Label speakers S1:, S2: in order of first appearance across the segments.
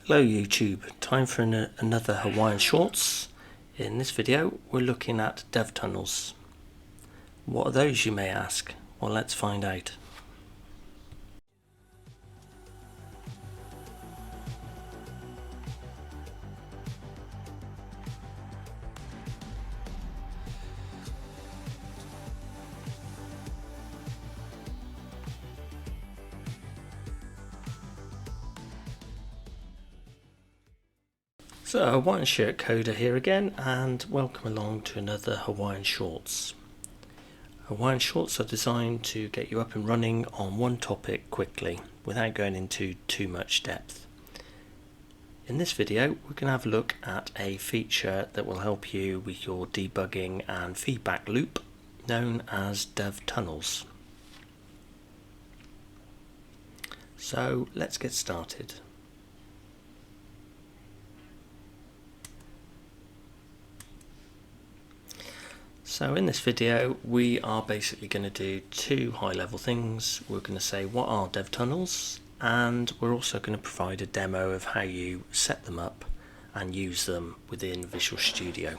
S1: Hello YouTube, time for another Hawaiian Shorts. In this video we're looking at dev tunnels. What are those, you may ask? Well, let's find out. So, Hawaiian Shirt Coder here again, and welcome along to another Hawaiian Shorts. Hawaiian Shorts are designed to get you up and running on one topic quickly without going into too much depth. In this video we're going to have a look at a feature that will help you with your debugging and feedback loop known as dev tunnels. So let's get started. So in this video we are basically going to do two high-level things. We're going to say what are dev tunnels, and we're also going to provide a demo of how you set them up and use them within Visual Studio.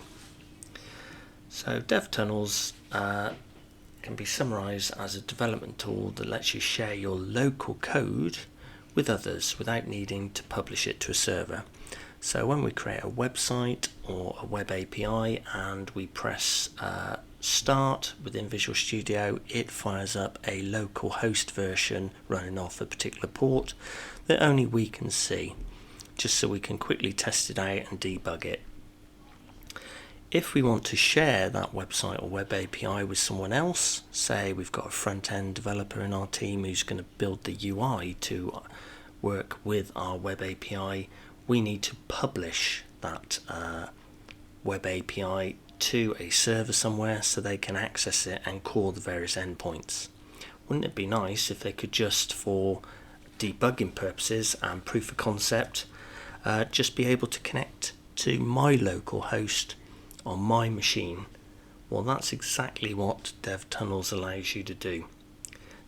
S1: So dev tunnels can be summarized as a development tool that lets you share your local code with others without needing to publish it to a server. So when we create a website or a web API and we press start within Visual Studio, it fires up a local host version running off a particular port that only we can see, just so we can quickly test it out and debug it. If we want to share that website or web API with someone else, say we've got a front-end developer in our team who's going to build the UI to work with our web API, we need to publish that web API to a server somewhere so they can access it and call the various endpoints. Wouldn't it be nice if they could, just for debugging purposes and proof of concept, just be able to connect to my local host on my machine? Well, that's exactly what dev tunnels allows you to do.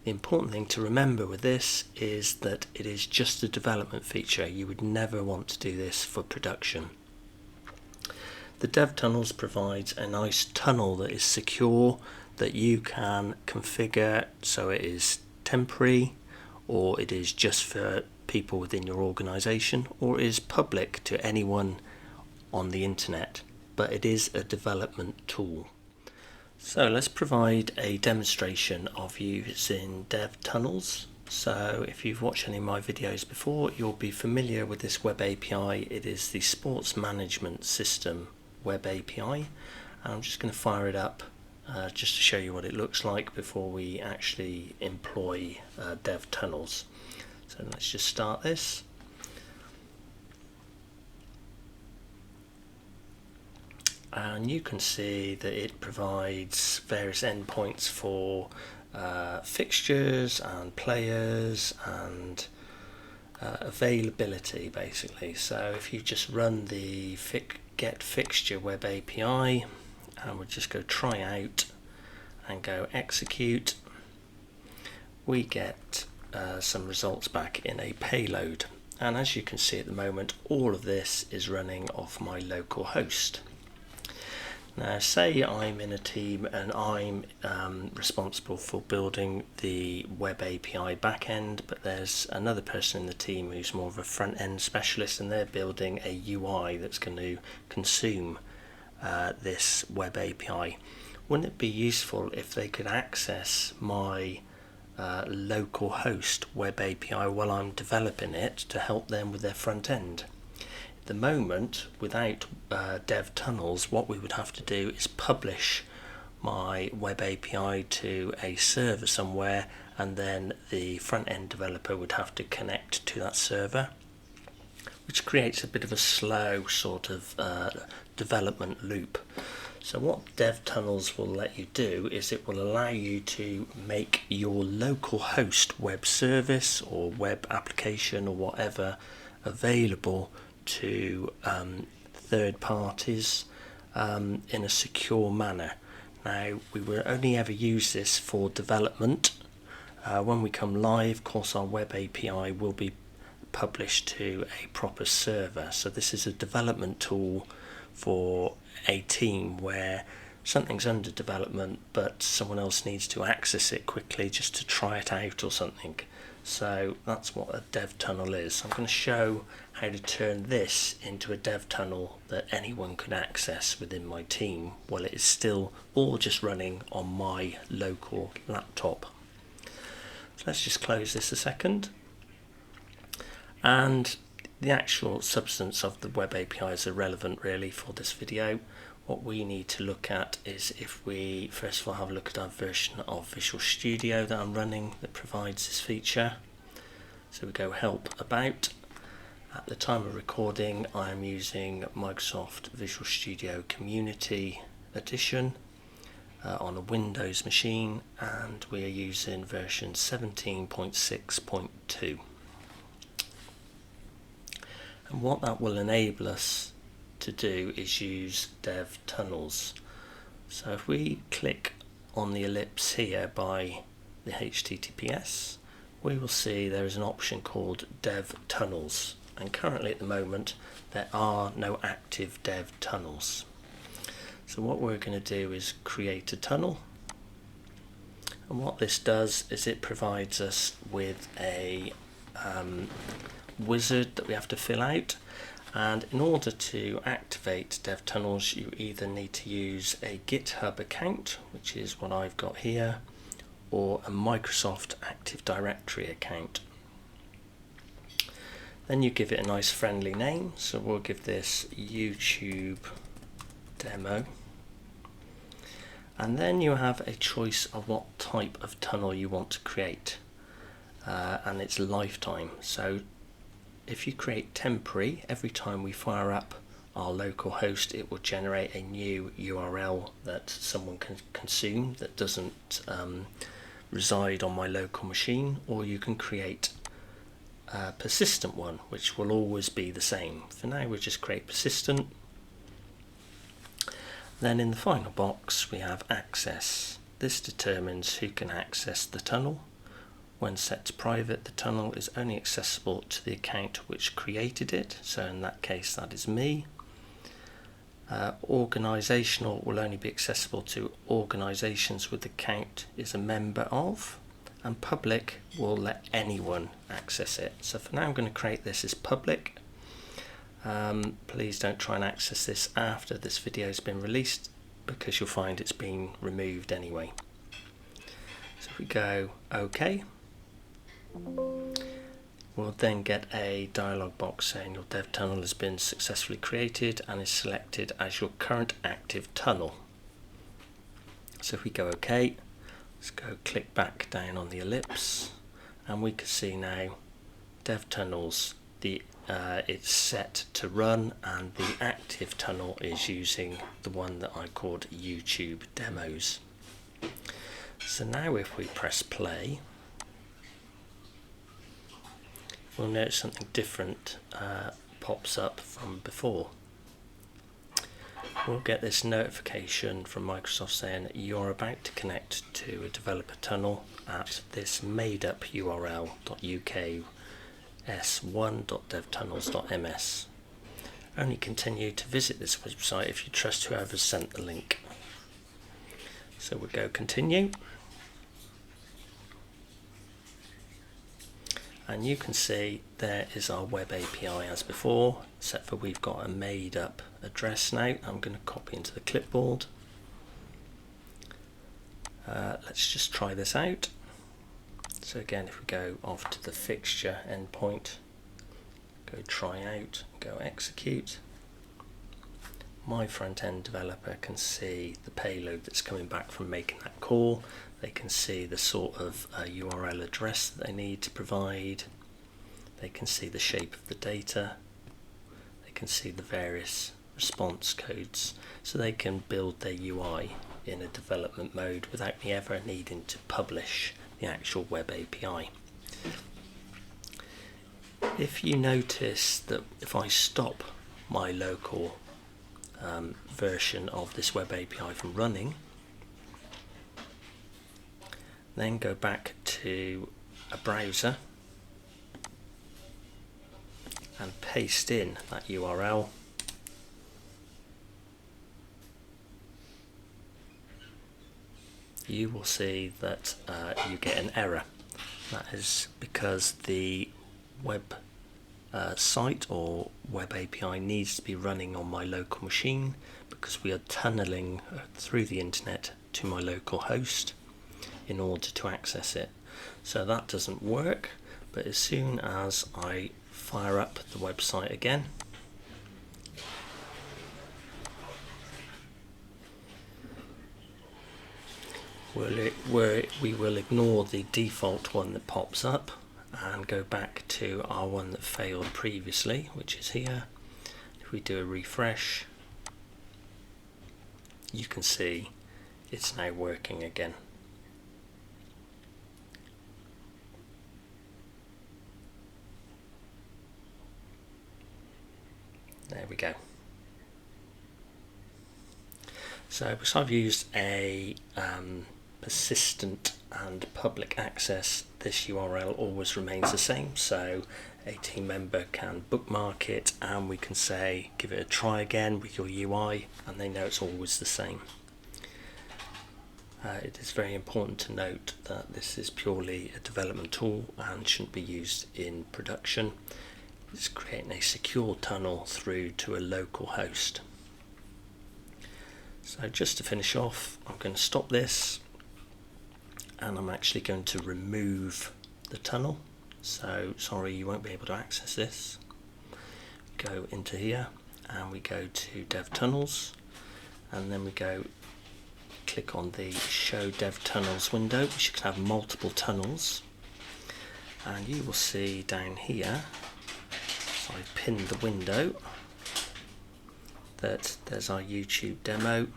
S1: The important thing to remember with this is that it is just a development feature. You would never want to do this for production. The dev tunnels provides a nice tunnel that is secure, that you can configure so it is temporary, or it is just for people within your organization, or is public to anyone on the internet, but it is a development tool. So let's provide a demonstration of using dev tunnels. So if you've watched any of my videos before, you'll be familiar with this web API. It is the Sports Management System web API, and I'm just going to fire it up just to show you what it looks like before we actually employ dev tunnels. So let's just start this. And you can see that it provides various endpoints for fixtures and players and availability, basically. So if you just run the get fixture web API, and we'll just go try out and go execute, we get some results back in a payload. And as you can see at the moment, all of this is running off my local host. Now, say I'm in a team and I'm responsible for building the web API backend, but there's another person in the team who's more of a front-end specialist, and they're building a UI that's going to consume this web API. Wouldn't it be useful if they could access my local host web API while I'm developing it to help them with their front end? At the moment, without dev tunnels, what we would have to do is publish my web API to a server somewhere, and then the front-end developer would have to connect to that server, which creates a bit of a slow sort of development loop. So what dev tunnels will let you do is it will allow you to make your local host web service or web application or whatever available to third parties in a secure manner. Now, we will only ever use this for development. When we come live, of course, our web API will be publish to a proper server. So this is a development tool for a team where something's under development but someone else needs to access it quickly just to try it out or something. So that's what a dev tunnel is. I'm going to show how to turn this into a dev tunnel that anyone can access within my team while it is still all just running on my local laptop. So let's just close this a second. And the actual substance of the web API is irrelevant really for this video. What we need to look at is if we first of all have a look at our version of Visual Studio that I'm running that provides this feature. So we go help about. At the time of recording I am using Microsoft Visual Studio Community Edition on a Windows machine, and we are using version 17.6.2. And what that will enable us to do is use dev tunnels. So if we click on the ellipse here by the HTTPS, we will see there is an option called dev tunnels, and currently at the moment there are no active dev tunnels. So what we're going to do is create a tunnel, and what this does is it provides us with a wizard that we have to fill out. And in order to activate dev tunnels, you either need to use a GitHub account, which is what I've got here, or a Microsoft Active Directory account. Then you give it a nice friendly name, so we'll give this YouTube demo. And then you have a choice of what type of tunnel you want to create, and it's lifetime. So if you create temporary, every time we fire up our local host it will generate a new URL that someone can consume that doesn't reside on my local machine, or you can create a persistent one which will always be the same. For now we'll just create persistent. Then in the final box we have access. This determines who can access the tunnel. When set to private, the tunnel is only accessible to the account which created it, so in that case that is me. Organisational will only be accessible to organisations with the account is a member of, and public will let anyone access it. So for now I'm going to create this as public. Please don't try and access this after this video has been released, because you'll find it's been removed anyway. So if we go OK, we'll then get a dialog box saying your dev tunnel has been successfully created and is selected as your current active tunnel. So if we go OK, let's go click back down on the ellipse, and we can see now dev tunnels, it's set to run, and the active tunnel is using the one that I called YouTube demos. So now if we press play, we'll notice something different pops up from before. We'll get this notification from Microsoft saying you're about to connect to a developer tunnel at this made up URL .uk.s1.devtunnels.ms. Only continue to visit this website if you trust whoever sent the link. So we'll go continue. And you can see there is our web API as before, except for we've got a made up address now. I'm going to copy into the clipboard. Let's just try this out. So again, if we go off to the fixture endpoint, go try out, go execute, my front-end developer can see the payload that's coming back from making that call. They can see the sort of URL address that they need to provide. They can see the shape of the data. They can see the various response codes, so they can build their UI in a development mode without me ever needing to publish the actual web API. If you notice that if I stop my local version of this web API from running, then go back to a browser, and paste in that URL, you will see that you get an error. That is because the web site or web API needs to be running on my local machine, because we are tunneling through the internet to my local host in order to access it. So that doesn't work, but as soon as I fire up the website again, we will ignore the default one that pops up and go back to our one that failed previously, which is here. If we do a refresh, you can see it's now working again. There we go. So because I've used a persistent and public access, this URL always remains the same, so a team member can bookmark it and we can say give it a try again with your UI, and they know it's always the same. It is very important to note that this is purely a development tool and shouldn't be used in production. It's creating a secure tunnel through to a local host. So just to finish off, I'm going to stop this and I'm actually going to remove the tunnel. So sorry, you won't be able to access this. Go into here and we go to Dev Tunnels, and then we go click on the Show Dev Tunnels window, which you can have multiple tunnels, and you will see down here, so I've pinned the window, that there's our YouTube demo.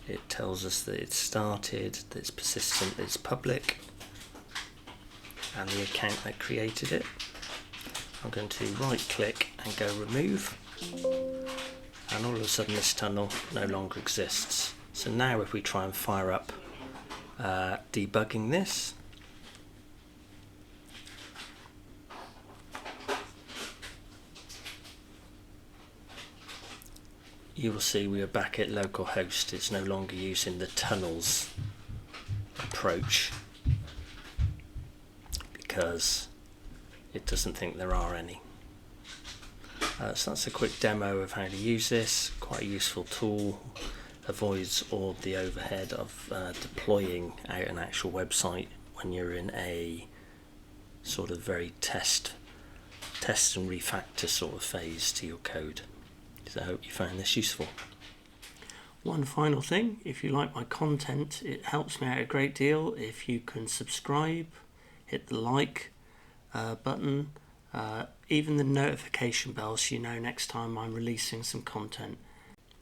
S1: It tells us that it's started, that it's persistent, that it's public, and the account that created it. I'm going to right click and go remove, and all of a sudden this tunnel no longer exists. So now if we try and fire up debugging this, you will see we are back at localhost. It's no longer using the tunnels approach because it doesn't think there are any. So that's a quick demo of how to use this. Quite a useful tool. Avoids all the overhead of deploying out an actual website when you're in a sort of very test and refactor sort of phase to your code. So I hope you found this useful. One final thing, if you like my content, it helps me out a great deal if you can subscribe, hit the like button, even the notification bell, so you know next time I'm releasing some content.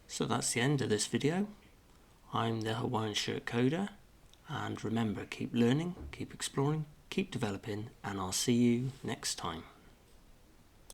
S1: So that's the end of this video. I'm the Hawaiian Shirt Coder, and remember, keep learning, keep exploring, keep developing, and I'll see you next time.